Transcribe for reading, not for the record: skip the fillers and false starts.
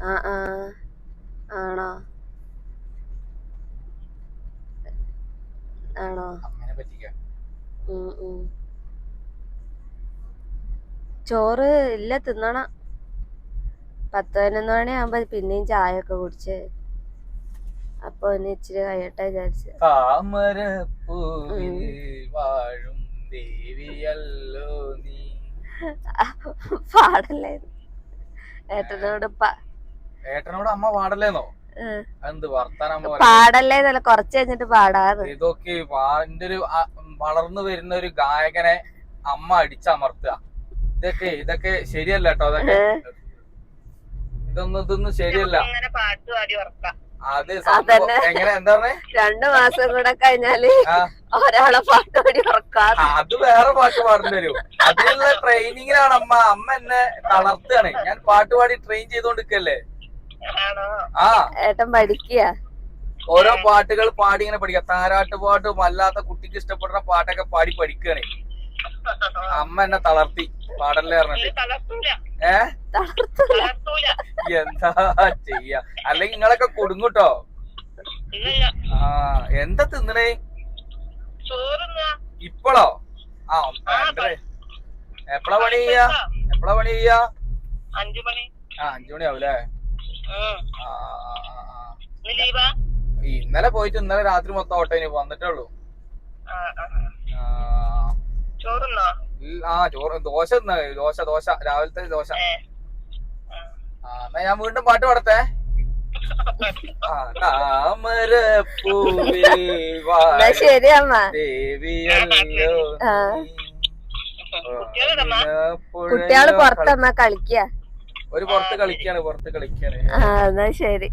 ആ ആ ആണോ ആണോ അമ്മേനെ പറ്റിക്കാൻ. ഉം. ചോറ് ഇല്ല, തിന്നണം. 10-11 മണിയാകുമ്പോ പിന്നെയും ചായ ഒക്കെ കുടിച്ച് അപ്പൊ ഒന്ന് ഇച്ചിരി കഴിയട്ടെ വിചാരിച്ചു. താമരപ്പൂവിൽ വാഴും ദേവിയല്ലോ നീ. പാടല്ലേ ഏട്ടനോട് ഏട്ടനോട് അമ്മ പാടല്ലേന്നോ? എന്ത് വർത്താനം പാടല്ലേന്നല്ല, കൊറച്ച് കഴിഞ്ഞിട്ട് പാടാറ്. ഇതൊക്കെ എന്റെ ഒരു വളർന്നു വരുന്ന ഒരു ഗായകനെ അമ്മ അടിച്ചമർത്തുക, ഇതൊക്കെ ശരിയല്ല കേട്ടോ. അതൊക്കെ ഇതൊന്നും ശരിയല്ല. അത് എങ്ങനെ എന്താ പറഞ്ഞേ? 2 മാസം കൂടെ കഴിഞ്ഞാല് ഒരാളെ പാട്ട് പാടി ഉറക്കാം. അത് വേറെ പാട്ട് പാടേണ്ടി വരും. അതിനുള്ള ട്രെയിനിങ്ങിലാണ് അമ്മ എന്നെ തളർത്തുകയാണ്. ഞാൻ പാട്ട് പാടി ട്രെയിൻ ചെയ്തോണ്ടിരിക്കല്ലേ. ആ ഏട്ടൻ പഠിക്കുക, ഓരോ പാട്ടുകൾ പാടി ഇങ്ങനെ പഠിക്കുക. താരാട്ട് പാട്ടും അല്ലാത്ത കുട്ടിക്ക് ഇഷ്ടപ്പെടുന്ന പാട്ടൊക്കെ പാടി പഠിക്കുകയാണ്. അമ്മ എന്നെ തളർത്തി, പാടല്ലേ പറഞ്ഞിട്ട്. എന്താ ചെയ്യാ? അല്ലെങ്കിൽ നിങ്ങളൊക്കെ കൊടുങ്ങൂട്ടോ. ആ എന്താ തിന്നണേ ഇപ്പളോ? ആ എപ്പളാ പണി ചെയ്യാ? 5 മണി ആവൂലേ? ഇന്നലെ പോയിട്ട് ഇന്നലെ രാത്രി മൊത്തം ഓട്ടോ ഇനി വന്നിട്ടേ ഉള്ളൂ. ചോറ് ദോശ രാവിലത്തെ ദോശ. എന്നാ ഞാൻ വീണ്ടും പാട്ട് പാടട്ടെ. ദേവിയല്ലോ കുട്ടികള് പുറത്തമ്മ കളിക്ക. പുറത്ത് കളിക്കാണ്. എന്നാ ശരി.